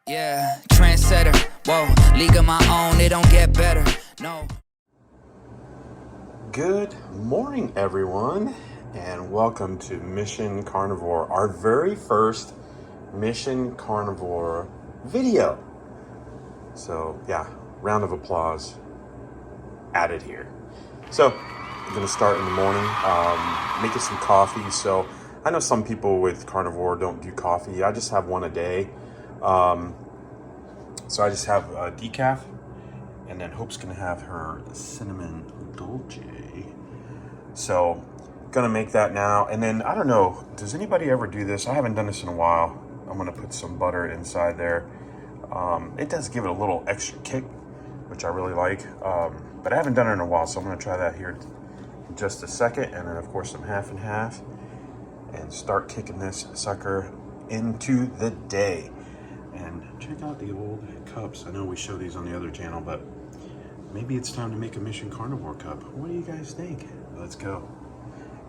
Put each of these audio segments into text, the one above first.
Yeah, trendsetter, whoa, league of my own, it don't get better, no. Good morning, everyone, and welcome to Mission Carnivore, our very first Mission Carnivore video. So, yeah, round of applause added here. So, I'm going to start in the morning, making some coffee. So, I know some people with carnivore don't do coffee. I just have one a day. So I just have a decaf, and then Hope's gonna have her cinnamon dolce. So, gonna make that now. And then, I don't know, does anybody ever do this? I haven't done this in a while. I'm gonna put some butter inside there. It does give it a little extra kick, which I really like. But I haven't done it in a while, so I'm gonna try that here in just a second. And then, of course, some half and half. And start kicking this sucker into the day. And check out the old cups. I know we show these on the other channel, but maybe it's time to make a Mission Carnivore cup. What do you guys think? Let's go.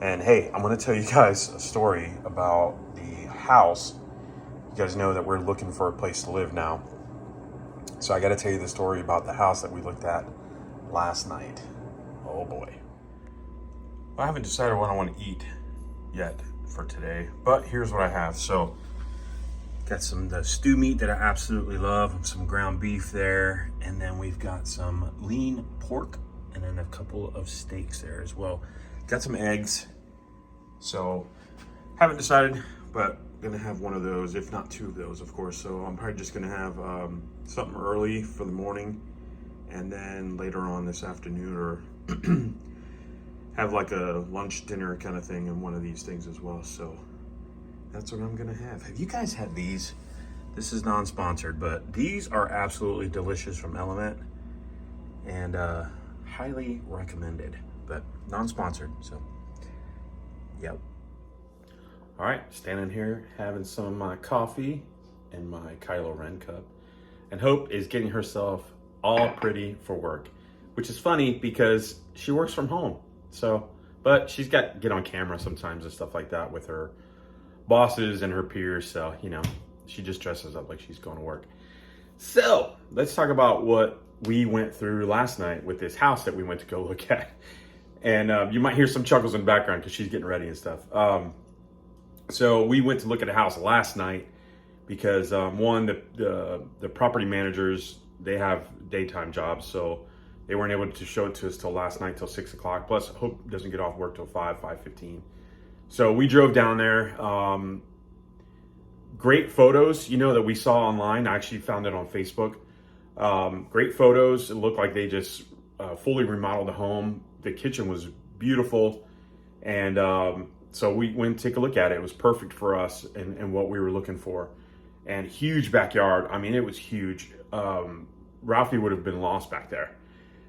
And hey, I'm gonna tell you guys a story about the house. You guys know that we're looking for a place to live now. So I gotta tell you the story about the house that we looked at last night. Oh boy. I haven't decided what I want to eat yet for today, but here's what I have. So got the stew meat that I absolutely love, some ground beef there, and then we've got some lean pork, and then a couple of steaks there as well. Got some eggs. So haven't decided, but gonna have one of those, if not two of those, of course. So I'm probably just gonna have something early for the morning, and then later on this afternoon, or have like a lunch dinner kind of thing in one of these things as well. So that's what I'm gonna have. Have you guys had these? This is non-sponsored, but these are absolutely delicious from Element, and highly recommended, but non-sponsored, so yep. All right, standing here having some of my coffee in my Kylo Ren cup, and Hope is getting herself all pretty for work, which is funny because she works from home. So, but she's got to get on camera sometimes and stuff like that with her bosses and her peers. So, you know, she just dresses up like she's going to work. So let's talk about what we went through last night with this house that we went to go look at. And you might hear some chuckles in the background because she's getting ready and stuff. So we went to look at a house last night because one, the property managers, they have daytime jobs. So they weren't able to show it to us till last night, till 6 o'clock. Plus, Hope doesn't get off work till 5:15. So we drove down there. Great photos, you know, that we saw online. I actually found it on Facebook. Great photos. It looked like they just fully remodeled the home. The kitchen was beautiful. And so we went to take a look at it. It was perfect for us and what we were looking for. And huge backyard. I mean, it was huge. Ralphie would have been lost back there.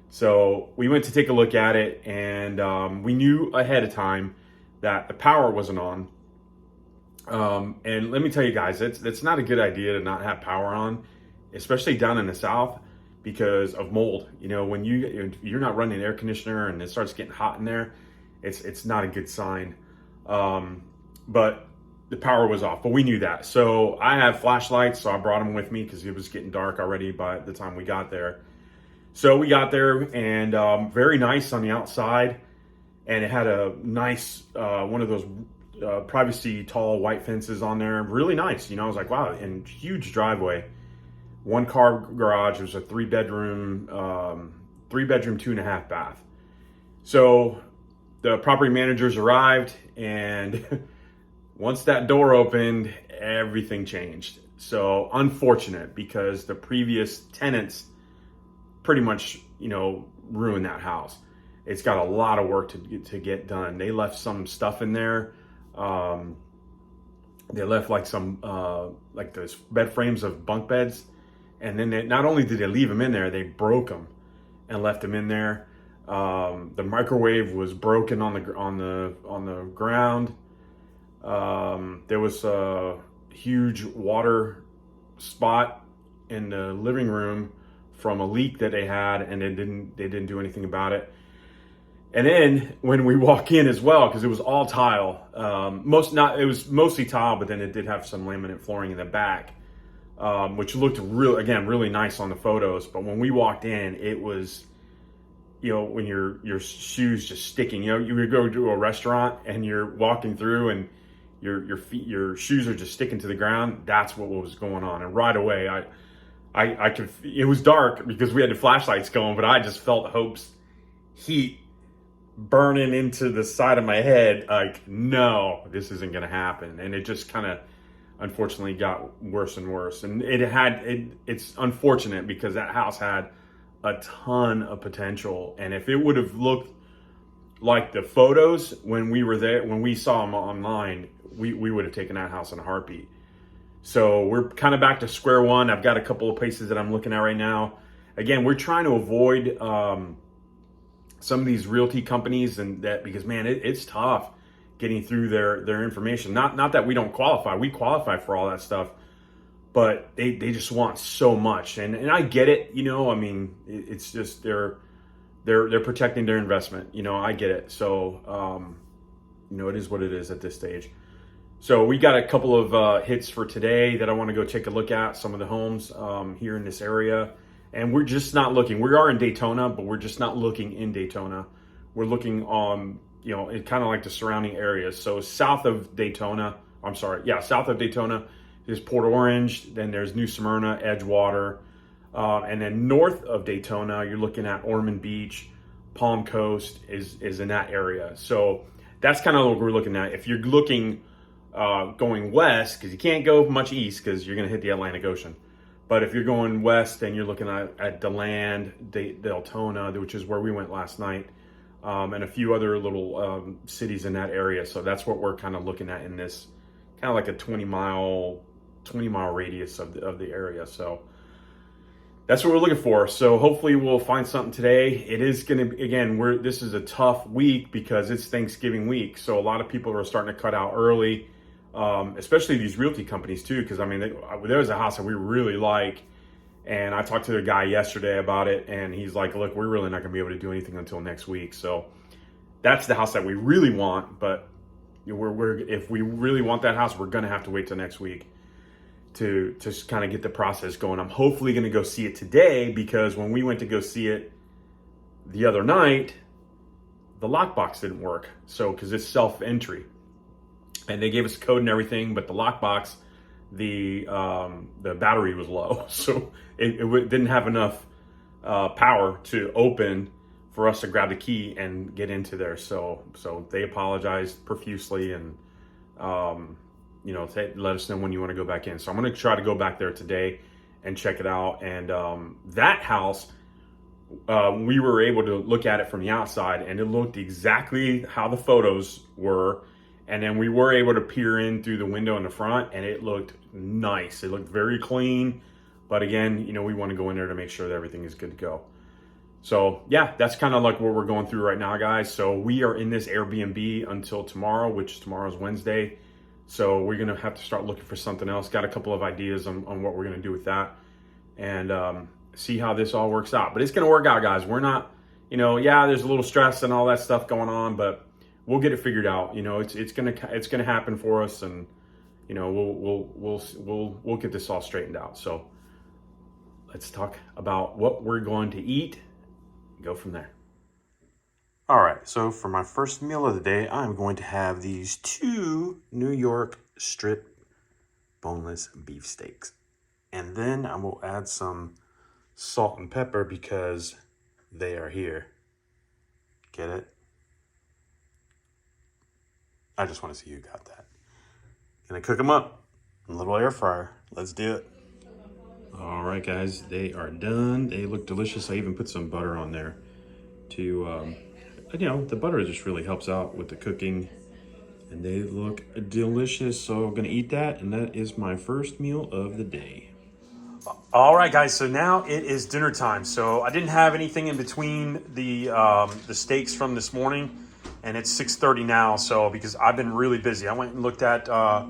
So we went to take a look at it, and we knew ahead of time that the power wasn't on. And let me tell you guys, it's not a good idea to not have power on, especially down in the South, because of mold. You know, when you're not running an air conditioner and it starts getting hot in there, it's not a good sign. But the power was off, but we knew that. So I have flashlights, so I brought them with me because it was getting dark already by the time we got there. So we got there, and very nice on the outside. And it had a nice, one of those privacy tall white fences on there. Really nice. You know, I was like, wow, and huge driveway. One car garage. It was a three bedroom, 2.5 bath. So the property managers arrived, and once that door opened, everything changed. So unfortunate, because the previous tenants pretty much, you know, ruined that house. It's got a lot of work to get done. They left some stuff in there. They left like some, like those bed frames of bunk beds. And then not only did they leave them in there, they broke them and left them in there. The microwave was broken on the ground. There was a huge water spot in the living room from a leak that they had, and they didn't do anything about it. And then when we walk in as well, because it was all tile, it was mostly tile, but then it did have some laminate flooring in the back. which looked really nice on the photos. But when we walked in, it was, when your shoes just sticking. You would go to a restaurant and you're walking through and your shoes are just sticking to the ground. That's what was going on. And right away, I could. It was dark because we had the flashlights going, but I just felt Hope's heat burning into the side of my head. Like, no, this isn't going to happen. And it just kind of, unfortunately, got worse and worse. And it's unfortunate because that house had a ton of potential. And if it would have looked like the photos when we were there, when we saw them online, we would have taken that house in a heartbeat. So we're kind of back to square one. I've got a couple of places that I'm looking at right now. Again, we're trying to avoid some of these realty companies, and that because, man, it's tough getting through their information. Not that we don't qualify. We qualify for all that stuff, but they just want so much. And I get it, I mean, it's just they're protecting their investment. I get it. So, it is what it is at this stage. So we got a couple of hits for today that I want to go take a look at, some of the homes here in this area. And we're just not looking. We are in Daytona, but we're just not looking in Daytona. We're looking on, in kind of like the surrounding areas. So south of Daytona is Port Orange. Then there's New Smyrna, Edgewater. And then north of Daytona, you're looking at Ormond Beach, Palm Coast is in that area. So that's kind of what we're looking at. If you're looking going west, because you can't go much east because you're going to hit the Atlantic Ocean. But if you're going west, then you're looking at DeLand, Deltona, which is where we went last night, and a few other little cities in that area. So that's what we're kind of looking at in this kind of like a 20 mile radius of the area. So that's what we're looking for. So hopefully we'll find something today. It is going to, again, this is a tough week because it's Thanksgiving week. So a lot of people are starting to cut out early. Especially these realty companies too, because I mean, there was a house that we really like, and I talked to the guy yesterday about it, and he's like, "Look, we're really not going to be able to do anything until next week." So that's the house that we really want, but if we really want that house, we're going to have to wait till next week to kind of get the process going. I'm hopefully going to go see it today because when we went to go see it the other night, the lockbox didn't work. So because it's self-entry. And they gave us a code and everything, but the lockbox, the battery was low, so it didn't have enough power to open for us to grab the key and get into there. So they apologized profusely and let us know when you want to go back in. So I'm going to try to go back there today and check it out. And that house, we were able to look at it from the outside, and it looked exactly how the photos were. And then we were able to peer in through the window in the front, and it looked nice. It looked very clean. But again, we want to go in there to make sure that everything is good to go. So yeah, that's kind of like what we're going through right now, guys. So we are in this Airbnb until tomorrow, which tomorrow's Wednesday. So we're going to have to start looking for something else. Got a couple of ideas on what we're going to do with that, and see how this all works out. But it's going to work out, guys. We're not, there's a little stress and all that stuff going on, but we'll get it figured out. It's gonna happen for us, and we'll get this all straightened out. So let's talk about what we're going to eat. Go from there. All right. So for my first meal of the day, I'm going to have these 2 New York strip boneless beef steaks, and then I will add some salt and pepper because they are here. Get it? I just want to see who got that. Gonna cook them up in a little air fryer. Let's do it. All right, guys, they are done. They look delicious. I even put some butter on there to, the butter just really helps out with the cooking. And they look delicious. So I'm gonna eat that, and that is my first meal of the day. All right, guys, so now it is dinner time. So I didn't have anything in between the steaks from this morning. And it's 6:30 now, so because I've been really busy. I went and looked at a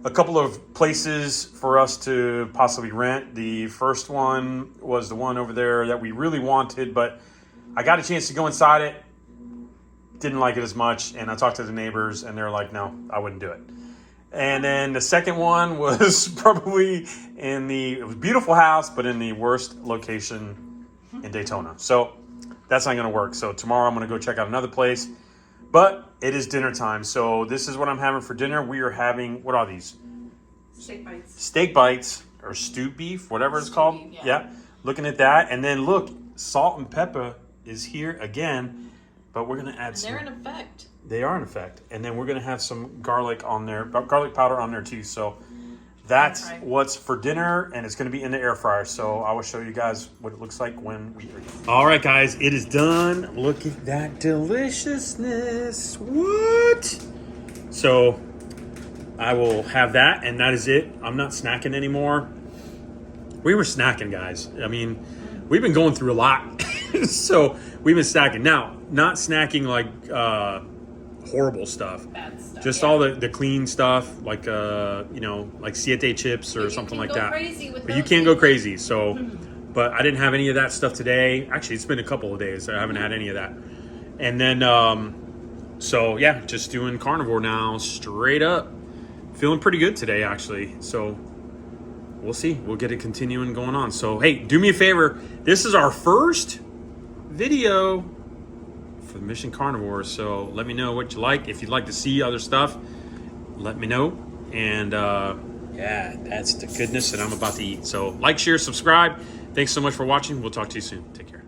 couple of places for us to possibly rent. The first one was the one over there that we really wanted, but I got a chance to go inside it. Didn't like it as much, and I talked to the neighbors, and they're like, no, I wouldn't do it. And then the second one was probably it was a beautiful house, but in the worst location in Daytona. So that's not going to work. So tomorrow I'm going to go check out another place. But it is dinner time. So this is what I'm having for dinner. We are having, what are these? Steak bites. Steak bites or stewed beef, whatever it's called. Beef, Yeah. Looking at that. And then look, salt and pepper is here again. But we're going to add some. They're in effect. They are in effect. And then we're going to have some garlic on there, garlic powder on there too. So that's what's for dinner, and it's going to be in the air fryer. So I will show you guys what it looks like when we eat. All right, guys, it is done. Look at that deliciousness. What? So I will have that, and that is it. I'm not snacking anymore. We were snacking, guys. I mean, we've been going through a lot. So we've been snacking. Now, not snacking like horrible stuff. Bad stuff. Just all the clean stuff, like like Siete chips or something like that. But you can't go crazy. So, but I didn't have any of that stuff today. Actually, it's been a couple of days. I haven't had any of that. And then, so yeah, just doing carnivore now, straight up. Feeling pretty good today, actually. So we'll see. We'll get it continuing going on. So hey, do me a favor. This is our first video for the Mission Carnivore. So let me know what you like. If you'd like to see other stuff, let me know. And yeah, that's the goodness that I'm about to eat. So like, share, subscribe. Thanks so much for watching. We'll talk to you soon. Take care.